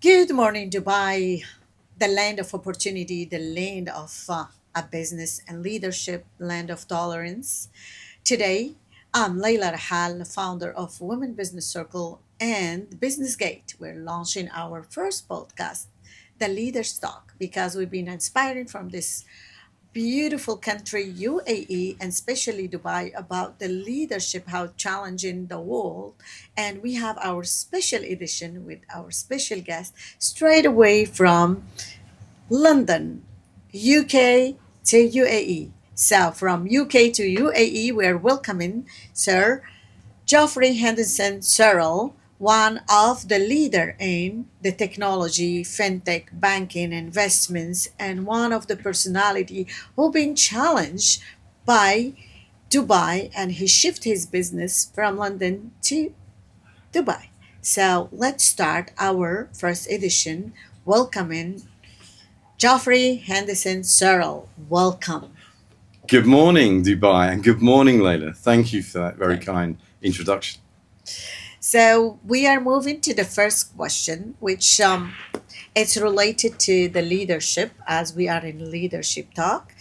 Good morning, Dubai, the land of opportunity, the land of a business and leadership, land of tolerance. Today, I'm Laila Rahhal, founder of Women Business Circle and Business Gate. We're launching our first podcast, The Leaders Talk, because we've been inspiring from this beautiful country, UAE, and especially Dubai, about the leadership, how challenging the world. And we have our special edition with our special guest straight away from London, UK to UAE. So from UK to UAE, we're welcoming Sir Geoffrey Henderson-Searle, one of the leader in the technology, fintech, banking, investments, and one of the personality who been challenged by Dubai, and he shift his business from London to Dubai. So let's start our first edition welcoming Geoffrey Henderson-Searle. Welcome. Good morning, Dubai, and good morning, Layla. Thank you for that very kind introduction. So we are moving to the first question, which it's related to the leadership, as we are in leadership talk.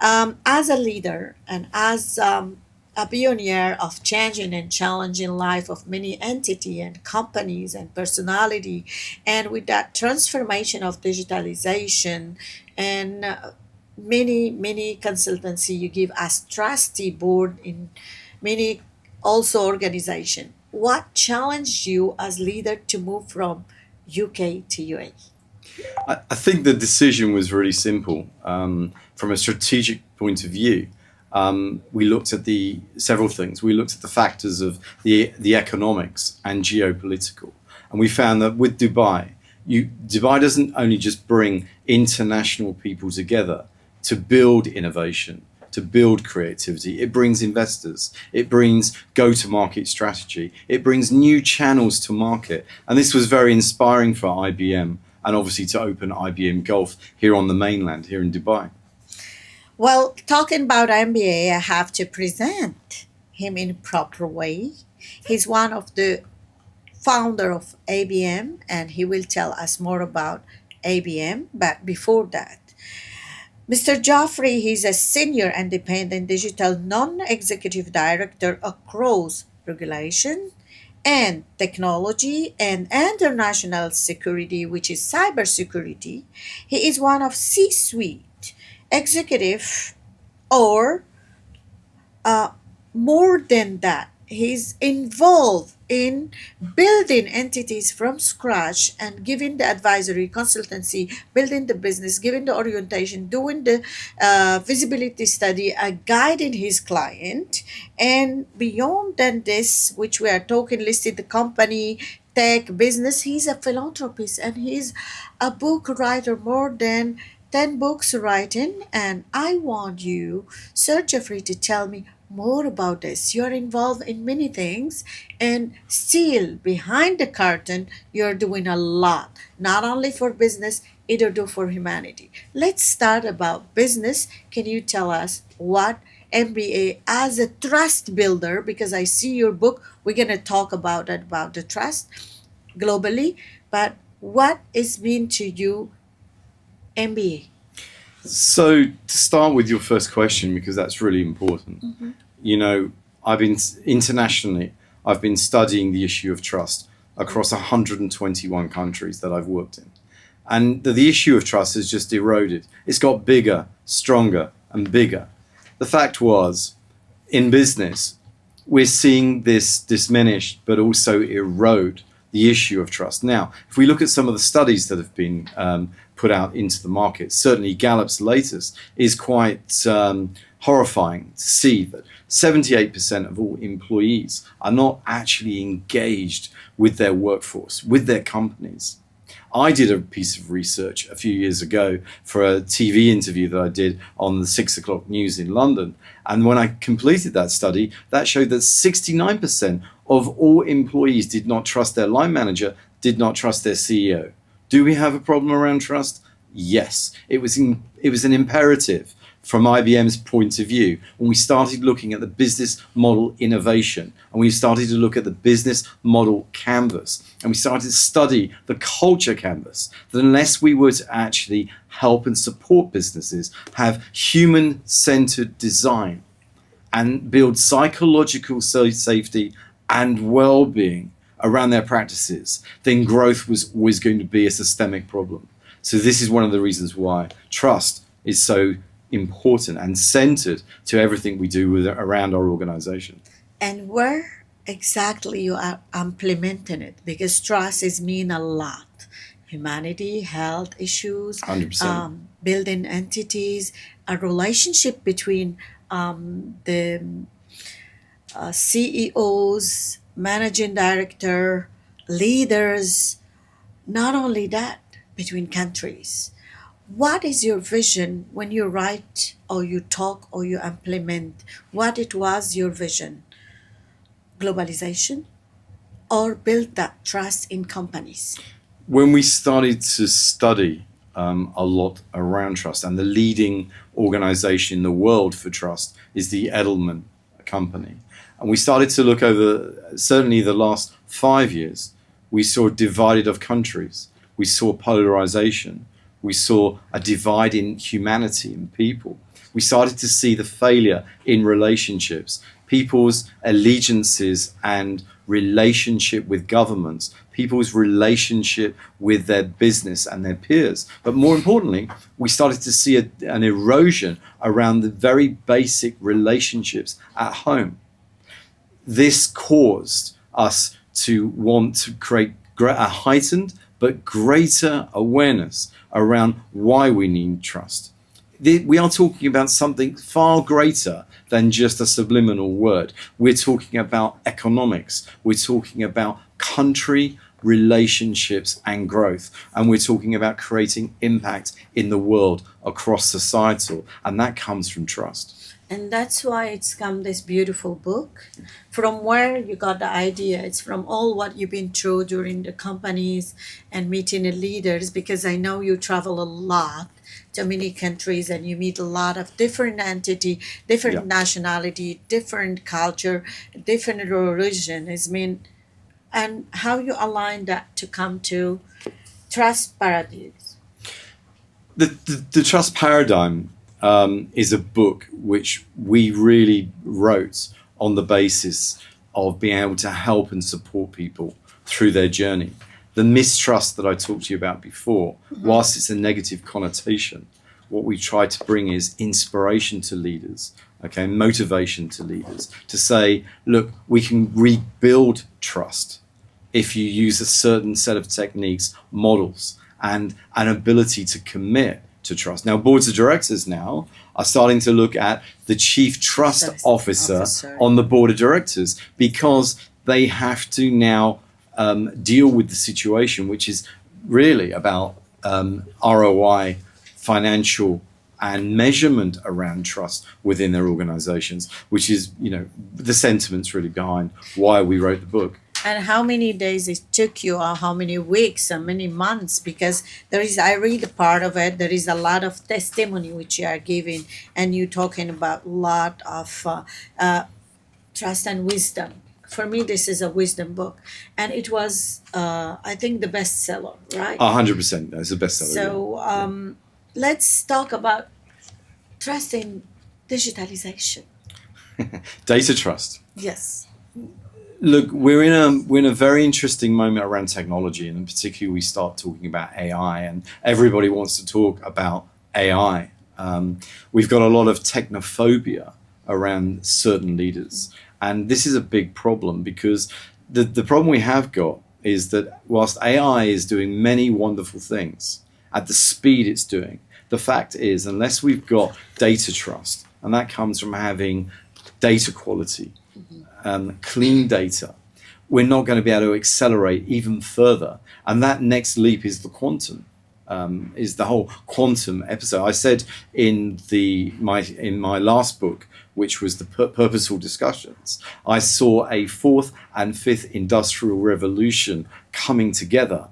As a leader and as a pioneer of changing and challenging life of many entity and companies and personality, and with that transformation of digitalization and many consultancy you give as trustee board in many also organization. What challenged you as leader to move from UK to UAE? I think the decision was really simple. From a strategic point of view, we looked at the several things. We looked at the factors of the economics and geopolitical, and we found that with Dubai, Dubai doesn't only just bring international people together to build innovation, to build creativity. It brings investors. It brings go-to-market strategy. It brings new channels to market. And this was very inspiring for IBM and obviously to open IBEM Gulf here on the mainland, here in Dubai. Well, talking about MBA, I have to present him in proper way. He's one of the founder of ABM, and he will tell us more about ABM. But before that, Mr. Geoffrey, he's a senior independent digital non-executive director across regulation and technology and international security, which is cybersecurity. He is one of C-suite executive or uh, more than that, he's involved in building entities from scratch and giving the advisory consultancy, building the business, giving the orientation, doing the visibility study, guiding his client. And beyond than this, which we are talking, listed the company, tech, business, he's a philanthropist and he's a book writer, more than 10 books writing. And I want you, Sir Geoffrey, to tell me more about this. You're involved in many things, and still behind the curtain, you're doing a lot, not only for business, either do for humanity. Let's start about business. Can you tell us what MBA as a trust builder? Because I see your book, we're going to talk about it, about the trust globally, but what is mean to you MBA? So to start with your first question, because that's really important, I've been internationally, I've been studying the issue of trust across 121 countries that I've worked in. And the issue of trust has just eroded. It's got bigger, stronger, and bigger. The fact was, in business, we're seeing this diminish, but also erode the issue of trust. Now, if we look at some of the studies that have been put out into the market, certainly Gallup's latest is quite horrifying to see that 78% of all employees are not actually engaged with their workforce, with their companies. I did a piece of research a few years ago for a TV interview that I did on the 6 o'clock news in London. And when I completed that study, that showed that 69% of all employees did not trust their line manager, did not trust their CEO. Do we have a problem around trust? Yes. It was an imperative from IBM's point of view, when we started looking at the business model innovation, and we started to look at the business model canvas, and we started to study the culture canvas, that unless we were to actually help and support businesses have human-centered design and build psychological safety and well-being around their practices, then growth was always going to be a systemic problem. So this is one of the reasons why trust is so important and centered to everything we do around our organization. And where exactly you are implementing it? Because trust is mean a lot. Humanity, health issues, 100%. Building entities, a relationship between the CEOs, managing director, leaders, not only that, between countries. What is your vision when you write or you talk or you implement? What it was your vision? Globalization or build that trust in companies? When we started to study a lot around trust, and the leading organization in the world for trust is the Edelman company, and we started to look over certainly the last 5 years, we saw divided of countries, we saw polarization, we saw a divide in humanity and people. We started to see the failure in relationships, people's allegiances and relationship with governments, people's relationship with their business and their peers. But more importantly, we started to see an erosion around the very basic relationships at home. This caused us to want to create a heightened but greater awareness around why we need trust. We are talking about something far greater than just a subliminal word. We're talking about economics. We're talking about country, relationships, and growth. And we're talking about creating impact in the world across societal. And that comes from trust. And that's why it's come this beautiful book. From where you got the idea? It's from all what you've been through during the companies and meeting the leaders, because I know you travel a lot to many countries and you meet a lot of different entity, different nationality, different culture, different religion. And how you align that to come to trust paradigms. The Trust Paradigm is a book which we really wrote on the basis of being able to help and support people through their journey. The mistrust that I talked to you about before, whilst it's a negative connotation, what we try to bring is inspiration to leaders, okay, motivation to leaders, to say, look, we can rebuild trust if you use a certain set of techniques, models, and an ability to commit to trust. Now, boards of directors now are starting to look at the chief trust officer on the board of directors, because they have to now deal with the situation, which is really about ROI, financial and measurement around trust within their organizations, which is, the sentiments really behind why we wrote the book. And how many days it took you, or how many weeks, or many months? Because I read a part of it, there is a lot of testimony which you are giving, and you talking about a lot of trust and wisdom. For me, this is a wisdom book, and it was, I think, the bestseller, right? 100%, it's a bestseller. So let's talk about trust in digitalization. Data trust. Yes. Look, we're in a very interesting moment around technology, and in particular, we start talking about AI, and everybody wants to talk about AI. We've got a lot of technophobia around certain leaders, and this is a big problem, because the problem we have got is that whilst AI is doing many wonderful things at the speed it's doing, the fact is, unless we've got data trust, and that comes from having data quality, clean data, we're not going to be able to accelerate even further. And that next leap is the quantum, is the whole quantum episode. I said in my last book, which was the Purposeful Discussions, I saw a fourth and fifth industrial revolution coming together.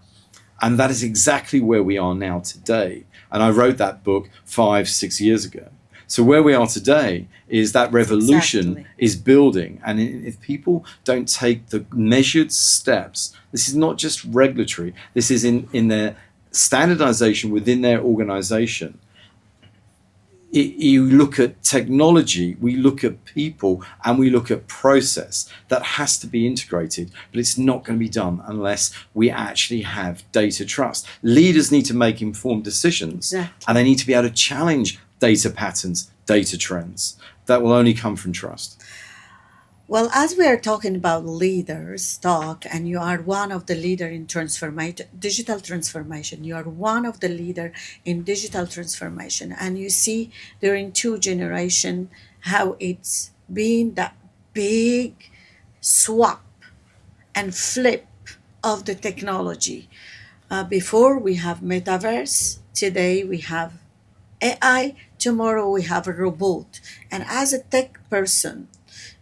And that is exactly where we are now today. And I wrote that book 5-6 years ago. So where we are today is that revolution Exactly. is building. And if people don't take the measured steps, this is not just regulatory, this is in their standardization within their organization. You look at technology, we look at people, and we look at process that has to be integrated, but it's not going to be done unless we actually have data trust. Leaders need to make informed decisions, Exactly. and they need to be able to challenge data patterns, data trends. That will only come from trust. Well, as we are talking about leaders talk, and you are one of the leader in transformation, digital transformation, you are one of the leader in digital transformation, and you see during two generation how it's been that big swap and flip of the technology. Before we have metaverse, today we have AI, tomorrow we have a robot. And as a tech person,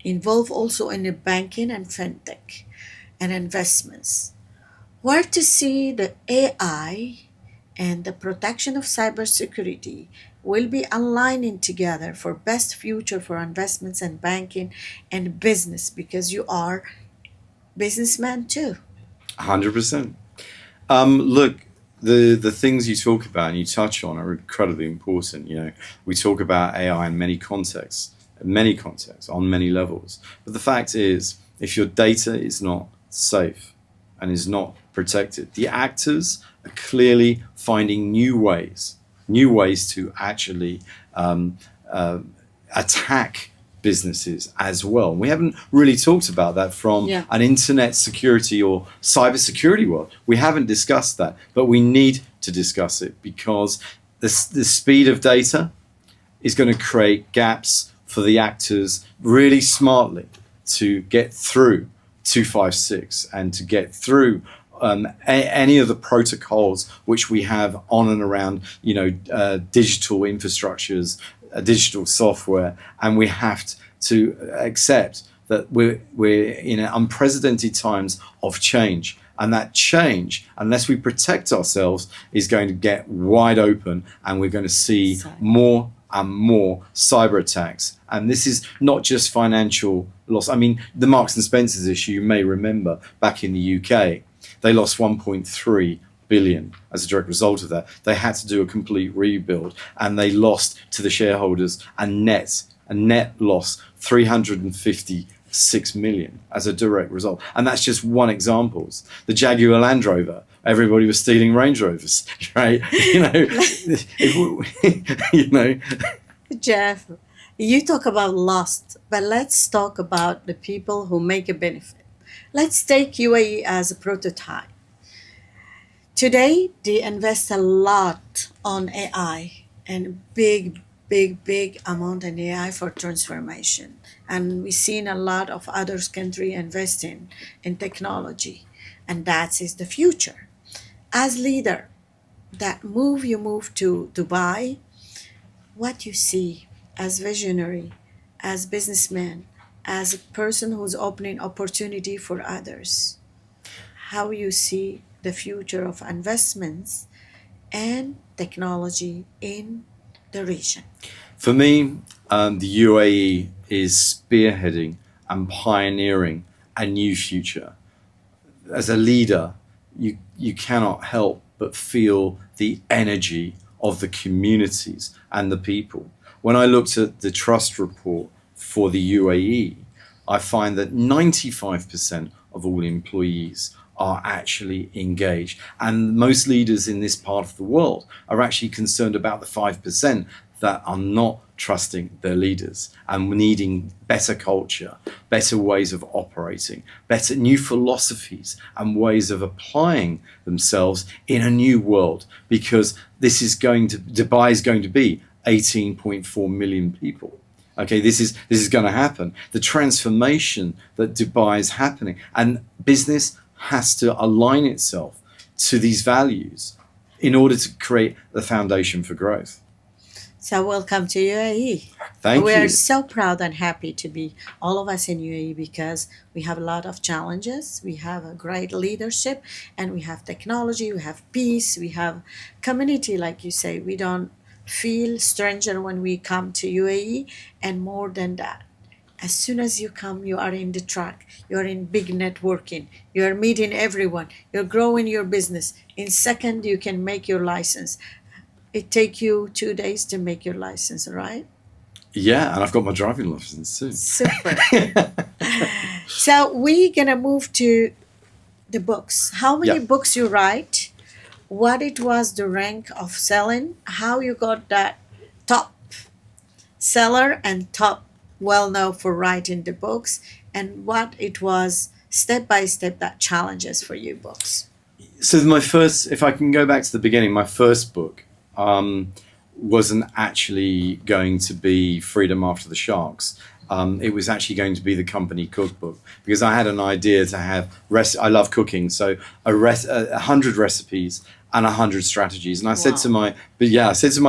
involved also in the banking and fintech and investments, where to see the AI and the protection of cybersecurity will be aligning together for best future for investments and banking and business, because you are businessman too. 100%. Look, the things you talk about and you touch on are incredibly important. You know, we talk about AI in many contexts, on many levels. But the fact is, if your data is not safe and is not protected, the actors are clearly finding new ways to actually attack businesses as well. We haven't really talked about that from Yeah. an internet security or cyber security world. We haven't discussed that, but we need to discuss it, because the speed of data is going to create gaps for the actors really smartly to get through 256 and to get through any of the protocols which we have on and around, digital infrastructures, digital software, and we have to accept that we're in unprecedented times of change. And that change, unless we protect ourselves, is going to get wide open, and we're going to see more and more cyber attacks. And this is not just financial loss. I mean, the Marks and Spencer's issue, you may remember, back in the UK, they lost 1.3 billion as a direct result of that. They had to do a complete rebuild, and they lost to the shareholders a net loss 356 million as a direct result. And that's just one example. The Jaguar Land Rover, everybody was stealing Range Rovers, right? Geoff, you talk about lost, but let's talk about the people who make a benefit. Let's take UAE as a prototype. Today, they invest a lot on AI, and big amount in AI for transformation. And we've seen a lot of other countries investing in technology, and that is the future. As leader, you move to Dubai, what you see as visionary, as businessman, as a person who's opening opportunity for others, how you see the future of investments and technology in the region. For me, the UAE is spearheading and pioneering a new future. As a leader, you cannot help but feel the energy of the communities and the people. When I looked at the trust report for the UAE, I find that 95% of all employees are actually engaged. And most leaders in this part of the world are actually concerned about the 5% that are not trusting their leaders and needing better culture, better ways of operating, better new philosophies and ways of applying themselves in a new world, because Dubai is going to be 18.4 million people. Okay, this is going to happen. The transformation that Dubai is happening, and business has to align itself to these values in order to create the foundation for growth. So welcome to UAE. Thank We you. are so proud and happy to be all of us in UAE, because we have a lot of challenges. We have a great leadership, and we have technology, we have peace, we have community, like you say. We don't feel stranger when we come to UAE, and more than that, as soon as you come, you are in the track, you're in big networking, you're meeting everyone, you're growing your business. In second, you can make your license. It take you 2 days to make your license, right? Yeah, and I've got my driving license soon. Super. So we're gonna move to the books. How many Yeah. books you write? What it was the rank of selling? How you got that top seller and top well known for writing the books, and what it was step by step that challenges for you books. So my first, if I can go back to the beginning, my first book wasn't actually going to be Freedom After the Sharks. It was actually going to be the company cookbook, because I had an idea to have I love cooking, so 100 recipes and 100 strategies. And I said to my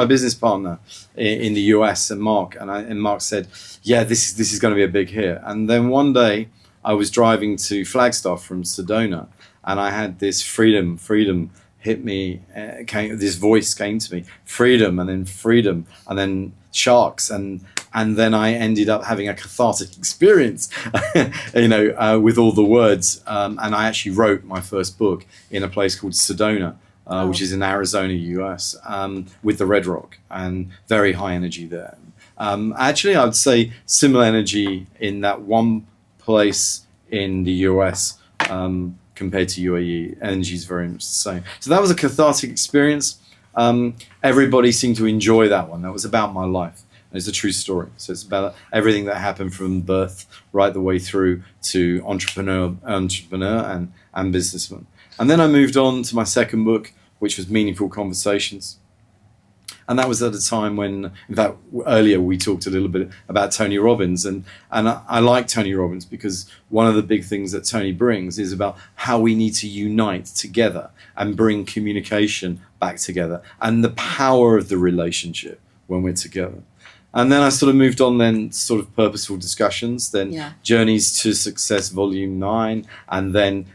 business partner in the US, and Mark, and Mark said, yeah, this is going to be a big hit. And then one day I was driving to Flagstaff from Sedona, and I had this freedom hit me. This voice came to me, freedom, and then sharks, and then I ended up having a cathartic experience, with all the words. And I actually wrote my first book in a place called Sedona, which is in Arizona, US, with the Red Rock, and very high energy there. Actually, I would say similar energy in that one place in the US compared to UAE. Energy is very much the same. So that was a cathartic experience. Everybody seemed to enjoy that one. That was about my life. It's a true story. So it's about everything that happened from birth right the way through to entrepreneur and businessman. And then I moved on to my second book, which was Meaningful Conversations. And that was at a time when, in fact, earlier we talked a little bit about Tony Robbins. And I like Tony Robbins because one of the big things that Tony brings is about how we need to unite together and bring communication back together, and the power of the relationship when we're together. And then I sort of moved on then sort of Purposeful Discussions, then Journeys to Success Volume 9, and then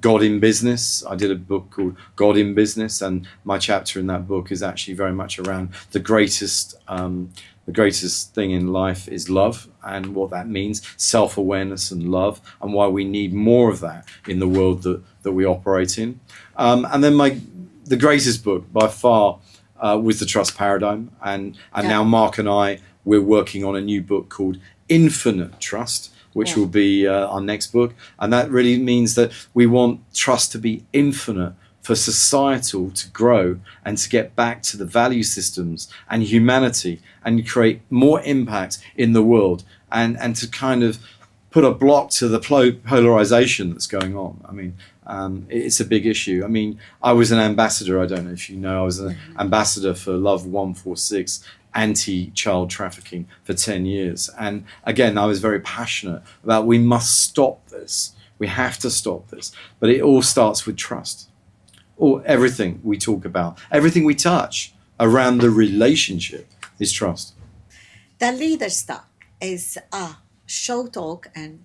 God in Business. I did a book called God in Business, and my chapter in that book is actually very much around the greatest thing in life is love, and what that means, self-awareness and love, and why we need more of that in the world that we operate in. And then the greatest book by far was the Trust Paradigm, and now Mark and we're working on a new book called Infinite Trust, which will be our next book. And that really means that we want trust to be infinite for societal to grow and to get back to the value systems and humanity and create more impact in the world, and to kind of put a block to the polarization that's going on. I mean, it's a big issue. I mean, I was an ambassador, I don't know if you know, I was an ambassador for Love 146, anti-child trafficking, for 10 years. And again, I was very passionate about we must stop this. We have to stop this. But it all starts with trust. Or everything we talk about, everything we touch around the relationship is trust. The Leader Talk is a show talk and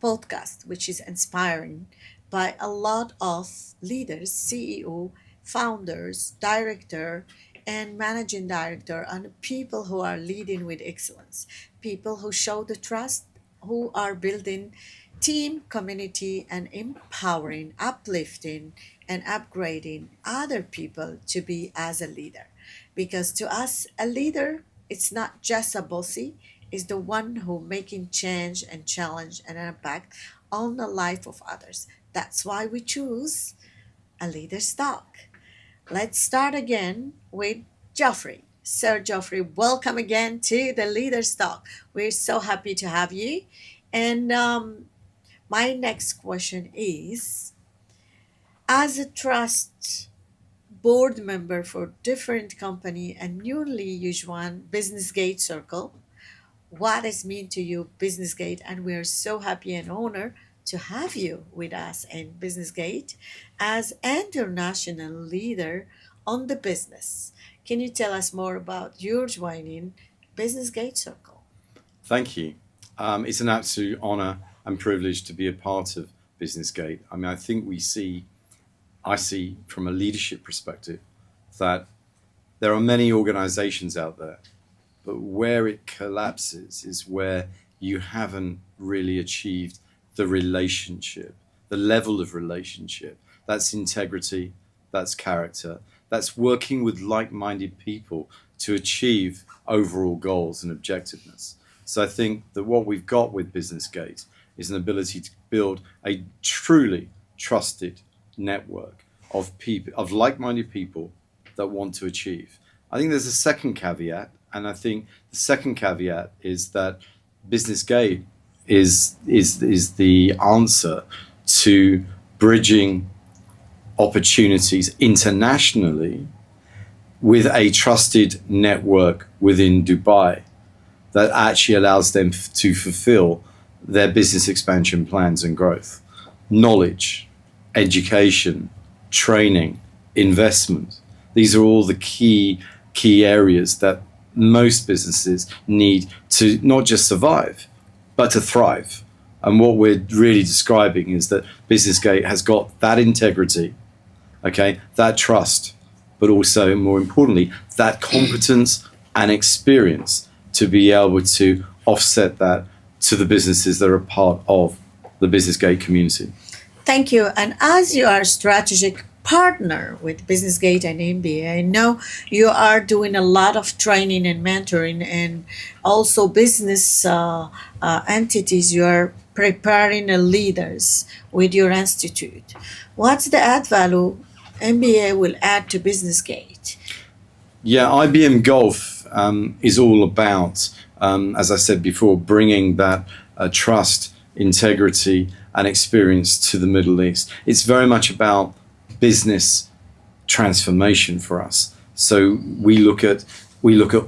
podcast which is inspiring by a lot of leaders, CEO, founders, director, and managing director, and people who are leading with excellence, people who show the trust, who are building team, community, and empowering, uplifting, and upgrading other people to be as a leader. Because to us, a leader, it's not just a bossy, it's the one who making change and challenge and impact on the life of others. That's why we choose a leader's talk. Let's start again with Geoffrey. Sir Geoffrey, welcome again to the Leader's Talk. We're so happy to have you. And my next question is, as a trust board member for different company and newly used one, Business Gate Circle, what does mean to you Business Gate? And we are so happy and honored to have you with us in Business Gate as international leader on the business. Can you tell us more about your joining Business Gate Circle? Thank you. It's an absolute honor and privilege to be a part of Business Gate. I mean, I think I see from a leadership perspective that there are many organizations out there, but where it collapses is where you haven't really achieved the relationship, the level of relationship. That's integrity, that's character, that's working with like-minded people to achieve overall goals and objectiveness. So I think that what we've got with BusinessGate is an ability to build a truly trusted network of people, of like-minded people that want to achieve. I think there's a second caveat, and I think the second caveat is that BusinessGate is the answer to bridging opportunities internationally with a trusted network within Dubai that actually allows them to fulfill their business expansion plans and growth. Knowledge, education, training, investment. These are all the key areas that most businesses need to not just survive, but to thrive. And what we're really describing is that BusinessGate has got that integrity, okay, that trust, but also, more importantly, that competence and experience to be able to offset that to the businesses that are part of the BusinessGate community. Thank you. And as you are a strategic partner with BusinessGate and MBA, I know you are doing a lot of training and mentoring, and also business entities. You are preparing leaders with your institute. What's the add value MBA will add to BusinessGate? Yeah, IBEM Gulf is all about, as I said before, bringing that trust, integrity, and experience to the Middle East. It's very much about business transformation for us. So we look at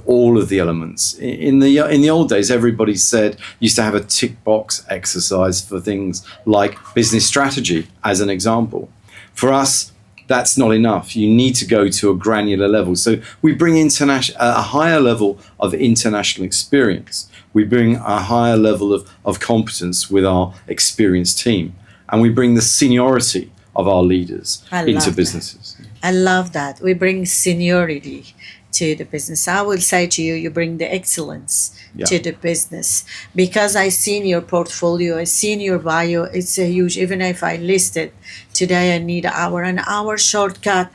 all of the elements. In the old days, everybody used to have a tick box exercise for things like business strategy, as an example. For us, that's not enough. You need to go to a granular level. So we bring a higher level of international experience. We bring a higher level of competence with our experienced team. And we bring the seniority of our leaders into businesses. I love that. We bring seniority to the business. I will say to you, you bring the excellence to the business, because I seen your portfolio, I seen your bio. It's a huge, even if I list it today, I need an hour shortcut.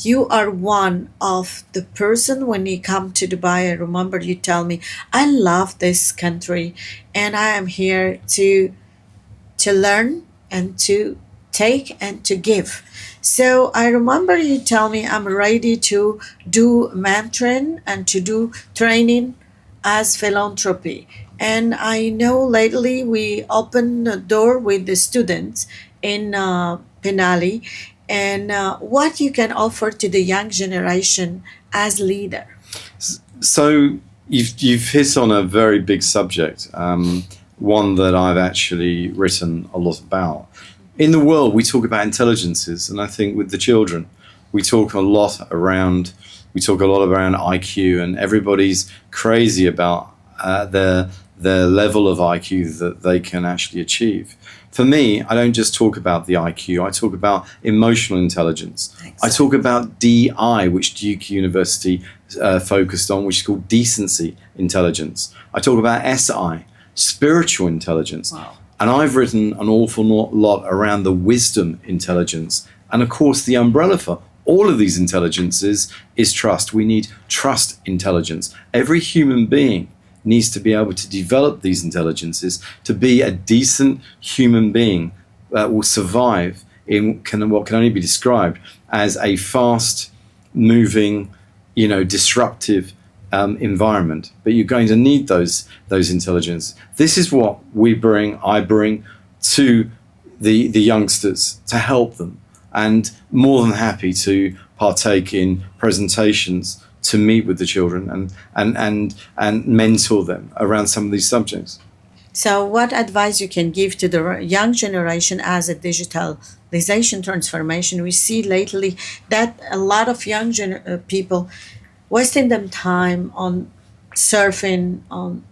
You are one of the person when you come to Dubai. I remember you tell me, I love this country and I am here to learn and to take and to give. So I remember you tell me I'm ready to do mentoring and to do training as philanthropy. And I know lately we opened the door with the students in Penali, and what you can offer to the young generation as leader. So you've hit on a very big subject, one that I've actually written a lot about. In the world, we talk about intelligences, and I think with the children, we talk a lot around IQ, and everybody's crazy about their level of IQ that they can actually achieve. For me, I don't just talk about the IQ. I talk about emotional intelligence. Excellent. I talk about DI, which Duke University focused on, which is called decency intelligence. I talk about SI, spiritual intelligence. Wow. And I've written an awful lot around the wisdom intelligence. And of course, the umbrella for all of these intelligences is trust. We need trust intelligence. Every human being needs to be able to develop these intelligences to be a decent human being that will survive in what can only be described as a fast-moving, disruptive environment. But you're going to need those intelligence. This is what I bring to the youngsters to help them, and more than happy to partake in presentations, to meet with the children and mentor them around some of these subjects. So what advice you can give to the young generation as a digitalization transformation? We see lately that a lot of young people wasting them time on surfing, on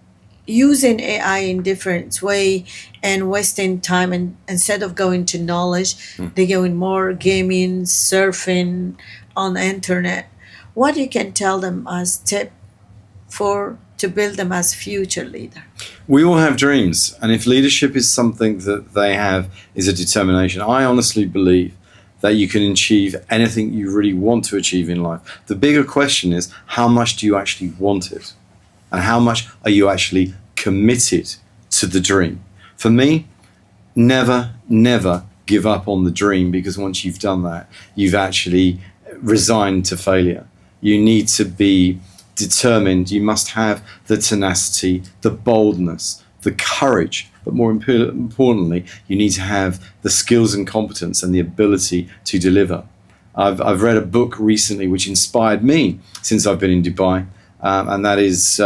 using AI in different way, and wasting time, and instead of going to knowledge, they go in more gaming, surfing on the internet. what you can tell them as tip to build them as future leader? We all have dreams, and if leadership is something that they have is a determination, I honestly believe that you can achieve anything you really want to achieve in life. The bigger question is, how much do you actually want it? And how much are you actually committed to the dream? For me, never give up on the dream, because once you've done that, you've actually resigned to failure. You need to be determined. You must have the tenacity, the boldness, the courage, but more importantly, you need to have the skills and competence and the ability to deliver. I've read a book recently which inspired me since I've been in Dubai, and that is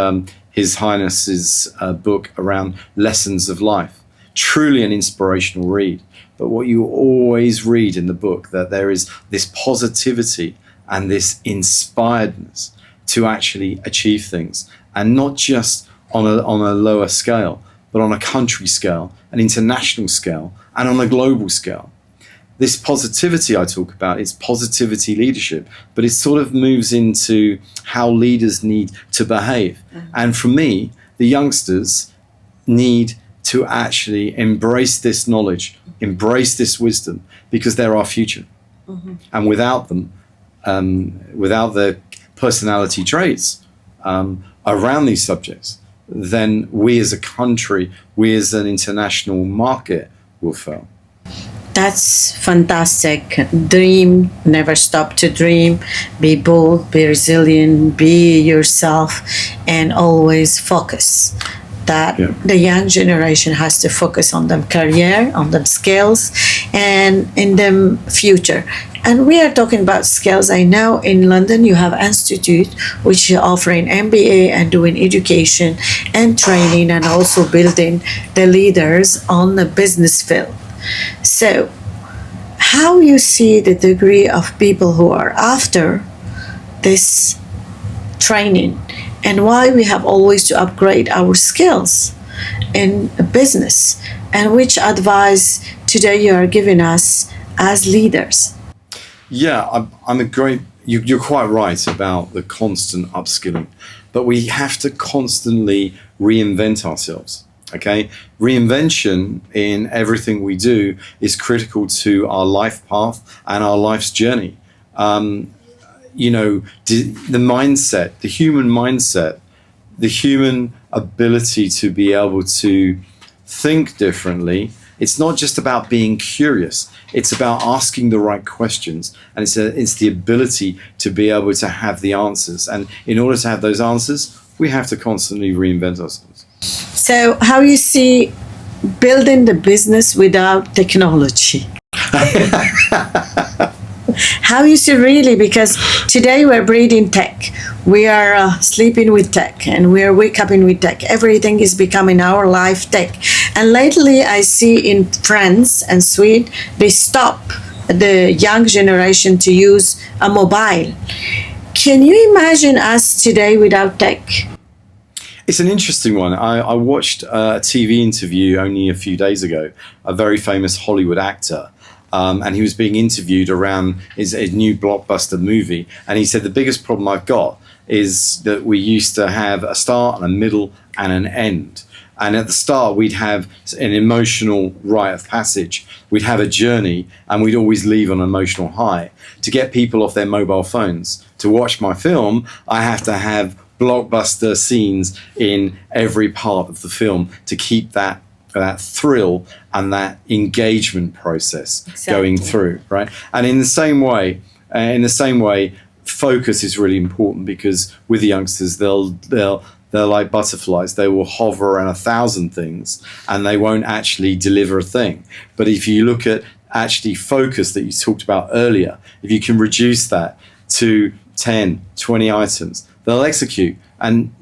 His Highness's book around lessons of life. Truly an inspirational read. But what you always read in the book, that there is this positivity and this inspiredness to actually achieve things, and not just on a lower scale, but on a country scale, an international scale, and on a global scale. This positivity I talk about is positivity leadership, but it sort of moves into how leaders need to behave. And for me, the youngsters need to actually embrace this knowledge, embrace this wisdom, because they're our future. And without them, without their personality traits around these subjects, then we as a country, we as an international market will fail. That's fantastic. Dream, never stop to dream. Be bold, be resilient, be yourself, and always focus. That the young generation has to focus on them career, on them skills, and in them future. And we are talking about skills. I know in London you have institute which are offering MBA and doing education and training, and also building the leaders on the business field. So how you see the degree of people who are after this training, and why we have always to upgrade our skills in business, and which advice today you are giving us as leaders? Yeah, you're quite right about the constant upskilling, but we have to constantly reinvent ourselves. Okay, reinvention in everything we do is critical to our life path and our life's journey. The mindset, the human mindset, the human ability to be able to think differently. It's not just about being curious. It's about asking the right questions, and it's the ability to be able to have the answers. And in order to have those answers, we have to constantly reinvent ourselves. So how you see building the business without technology? How you see really, because today we're breathing tech. We are sleeping with tech, and we are wake up with tech. Everything is becoming our life tech. And lately I see in France and Sweden, they stop the young generation to use a mobile. Can you imagine us today without tech? It's an interesting one. I watched a TV interview only a few days ago, a very famous Hollywood actor, and he was being interviewed around his new blockbuster movie. And he said, the biggest problem I've got is that we used to have a start and a middle and an end. And at the start, we'd have an emotional rite of passage. We'd have a journey, and we'd always leave on an emotional high. To get people off their mobile phones to watch my film, I have to have blockbuster scenes in every part of the film to keep that thrill and that engagement process going through, right? And in the same way, focus is really important, because with the youngsters, they're like butterflies. They will hover around 1,000 things and they won't actually deliver a thing. But if you look at actually focus that you talked about earlier, if you can reduce that to 10, 20 items, they'll execute. And,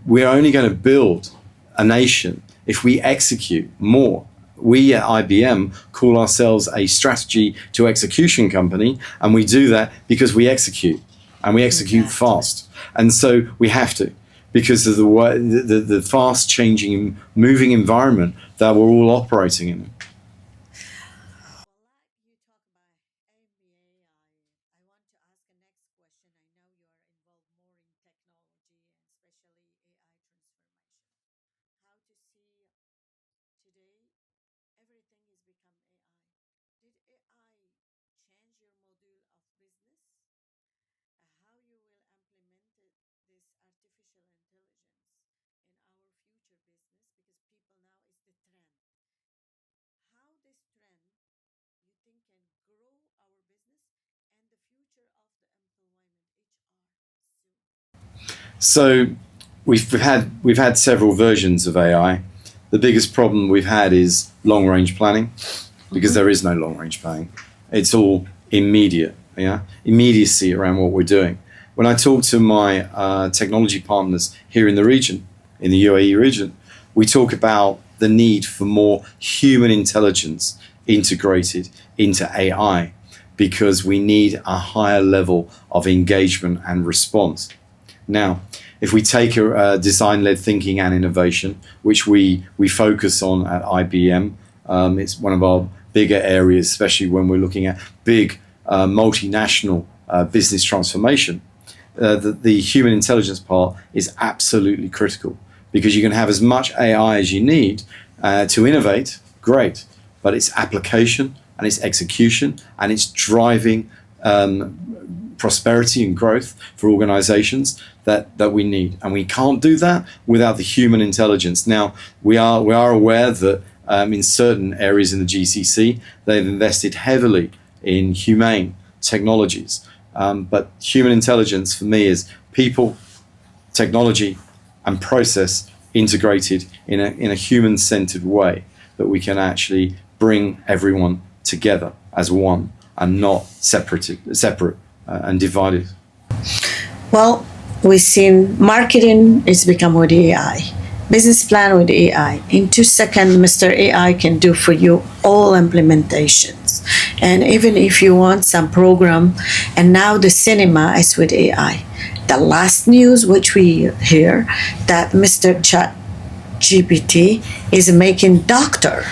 we're only going to build a nation if we execute more. We at IBM call ourselves a strategy to execution company, and we do that because we execute, and we execute fast. And so we have to, because of the fast changing, moving environment that we're all operating in. especially AI transformation. How to see today everything is become AI. Did AI change your model of business? How you will implement this artificial intelligence in our future business, because people now is the trend. How this trend you think can grow our business and the future of the employment HR soon? So we've had several versions of AI. The biggest problem we've had is long range planning, because there is no long range planning. It's all immediate, immediacy around what we're doing. When I talk to my technology partners here in the region, in the UAE region, we talk about the need for more human intelligence integrated into AI, because we need a higher level of engagement and response. Now, if we take design-led thinking and innovation, which we focus on at IBM, it's one of our bigger areas, especially when we're looking at big multinational business transformation. The human intelligence part is absolutely critical, because you can have as much AI as you need to innovate, great, but it's application and it's execution and it's driving prosperity and growth for organizations that we need. And we can't do that without the human intelligence. Now, we are aware that in certain areas in the GCC, they've invested heavily in humane technologies. But human intelligence for me is people, technology, and process integrated in a human-centered way, that we can actually bring everyone together as one and not separate and divided. Well, we've seen marketing is become with AI, business plan with AI. In 2 seconds, Mr. AI can do for you all implementations. And even if you want some program, and now the cinema is with AI. The last news which we hear that Mr. GPT is making doctor.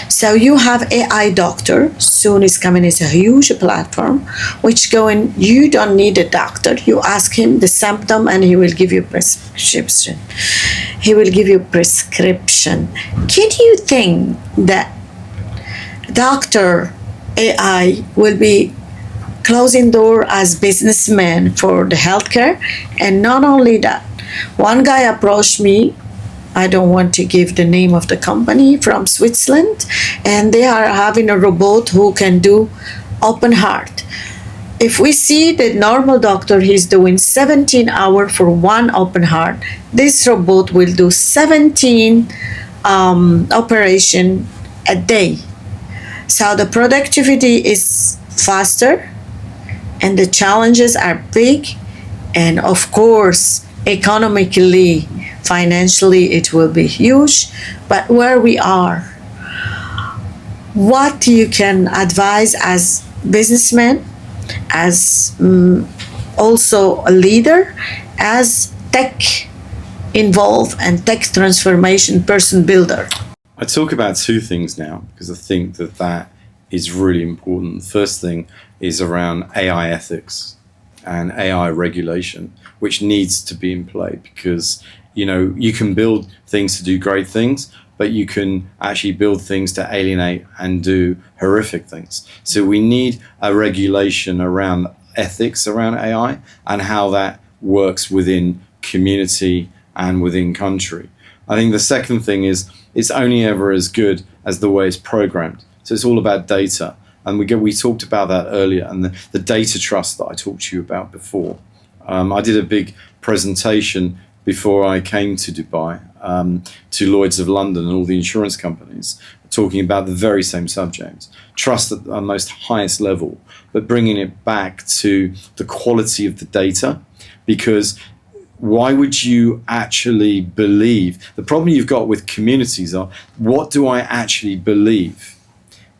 So you have AI doctor, soon is coming. It's a huge platform which going, you don't need a doctor. You ask him the symptom and he will give you prescription. He will give you prescription. Can you think that doctor AI will be closing door as businessman for the healthcare? And not only that, one guy approached me, I don't want to give the name of the company, from Switzerland, and they are having a robot who can do open heart. If we see the normal doctor, he's doing 17 hours for one open heart, this robot will do 17 operation a day. So the productivity is faster and the challenges are big, and of course economically, financially, it will be huge. But where we are, what you can advise as businessman, as also a leader, as tech involved and tech transformation person builder? I talk about two things now, because I think that is really important. The first thing is around AI ethics and AI regulation, which needs to be in play, because you can build things to do great things, but you can actually build things to alienate and do horrific things. So we need a regulation around ethics around AI and how that works within community and within country. I think the second thing is it's only ever as good as the way it's programmed. So it's all about data. And we talked about that earlier, and the data trust that I talked to you about before. I did a big presentation before I came to Dubai to Lloyds of London and all the insurance companies, talking about the very same subject. Trust at the most highest level, but bringing it back to the quality of the data, because why would you actually believe? The problem you've got with communities are, what do I actually believe?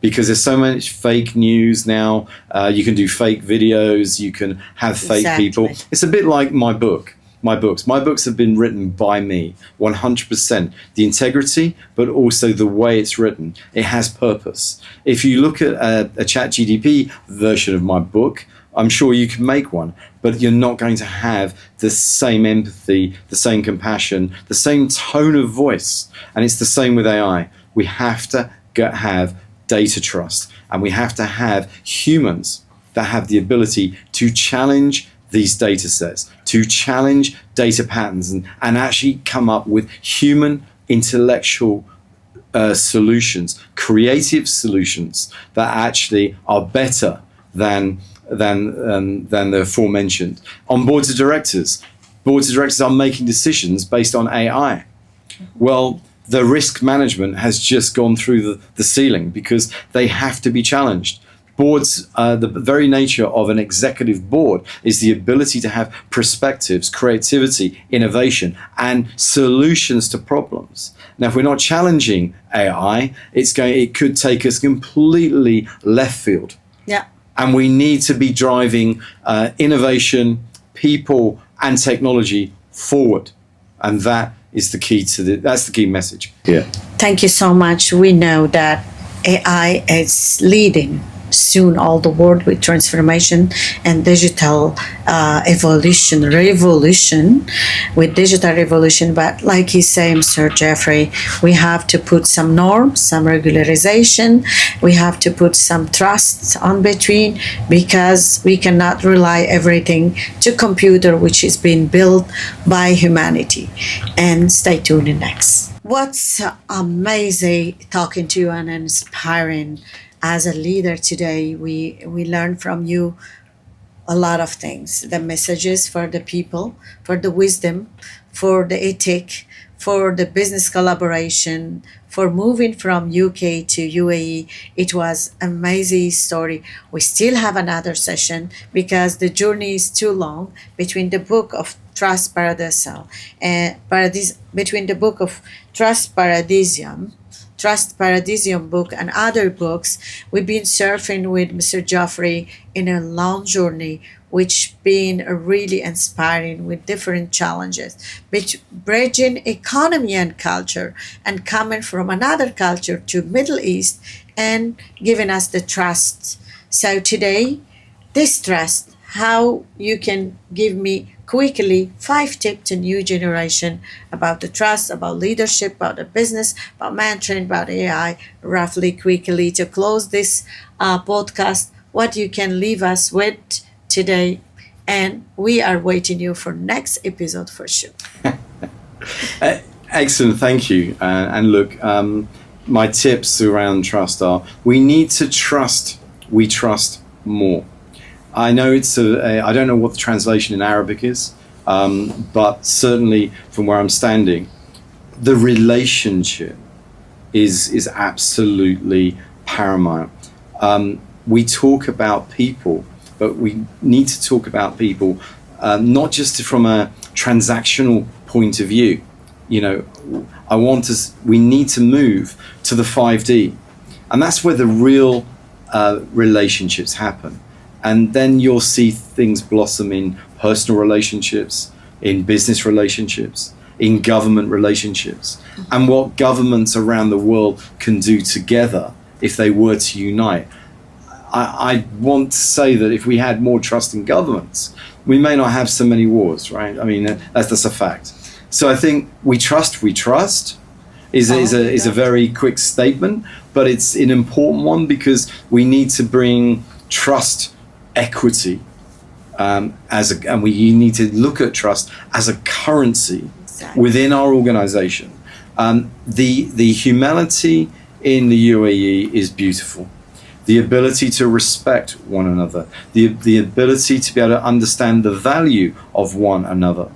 Because there's so much fake news now. You can do fake videos. You can have fake people. It's a bit like my book. My books have been written by me, 100%. The integrity, but also the way it's written. It has purpose. If you look at a ChatGPT version of my book, I'm sure you can make one, but you're not going to have the same empathy, the same compassion, the same tone of voice. And it's the same with AI. We have to have data trust, and we have to have humans that have the ability to challenge these data sets, to challenge data patterns, and actually come up with human intellectual solutions, creative solutions that actually are better than the aforementioned. On boards of directors are making decisions based on AI. Well, the risk management has just gone through the ceiling because they have to be challenged. Boards, the very nature of an executive board is the ability to have perspectives, creativity, innovation, and solutions to problems. Now, if we're not challenging AI, it could take us completely left field. Yeah. And we need to be driving innovation, people, and technology forward. And that is the key that's the key message here. Thank you so much. We know that AI is leading soon all the world with transformation and digital revolution with digital revolution. But like you say, Mr. Jeffrey, we have to put some norms, some regularization. We have to put some trust on between, because we cannot rely everything to computer, which is being built by humanity. And stay tuned next. What's amazing talking to you and inspiring as a leader today. We learn from you a lot of things, the messages for the people, for the wisdom, for the ethic, for the business collaboration, for moving from UK to UAE. It was amazing story. We still have another session because the journey is too long between the book of Trust Paradigm and between the book of Trust Paradigm book and other books. We've been surfing with Mr. Geoffrey in a long journey, which been really inspiring with different challenges, bridging economy and culture, and coming from another culture to Middle East and giving us the trust. So today, this trust, how you can give me quickly 5 tips to new generation about the trust, about leadership, about the business, about mentoring, about AI, roughly, quickly, to close this podcast, what you can leave us with today. And we are waiting you for next episode for sure. Excellent, thank you. And look, my tips around trust are: we need to trust, we trust more. I know I don't know what the translation in Arabic is, but certainly from where I'm standing, the relationship is absolutely paramount. We talk about people, but we need to talk about people not just from a transactional point of view. You know, we need to move to the 5D, and that's where the real relationships happen. And then you'll see things blossom in personal relationships, in business relationships, in government relationships, and what governments around the world can do together if they were to unite. I want to say that if we had more trust in governments, we may not have so many wars, right? I mean, that's a fact. So I think we trust is a very quick statement, but it's an important one, because we need to bring trust, equity, and you need to look at trust as a currency within our organization. The humanity in the UAE is beautiful. The ability to respect one another, the ability to be able to understand the value of one another.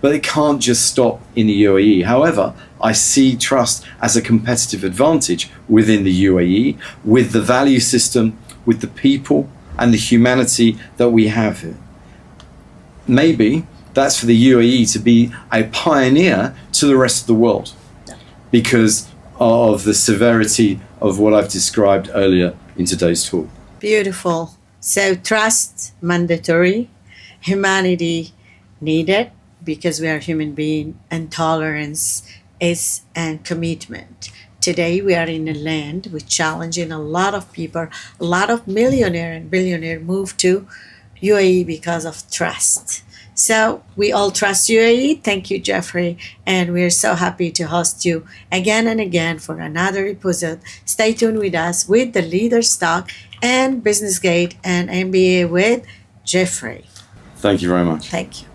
But it can't just stop in the UAE. However, I see trust as a competitive advantage within the UAE, with the value system, with the people, and the humanity that we have here. Maybe that's for the UAE to be a pioneer to the rest of the world, because of the severity of what I've described earlier in today's talk. Beautiful. So trust mandatory, humanity needed, because we are human beings, and tolerance is and commitment. Today we are in a land which challenging a lot of people, a lot of millionaire and billionaire move to UAE because of trust. So we all trust UAE. Thank you, Jeffrey. And we're so happy to host you again and again for another episode. Stay tuned with us with the Leaders Talk and Business Gate and MBA with Jeffrey. Thank you very much. Thank you.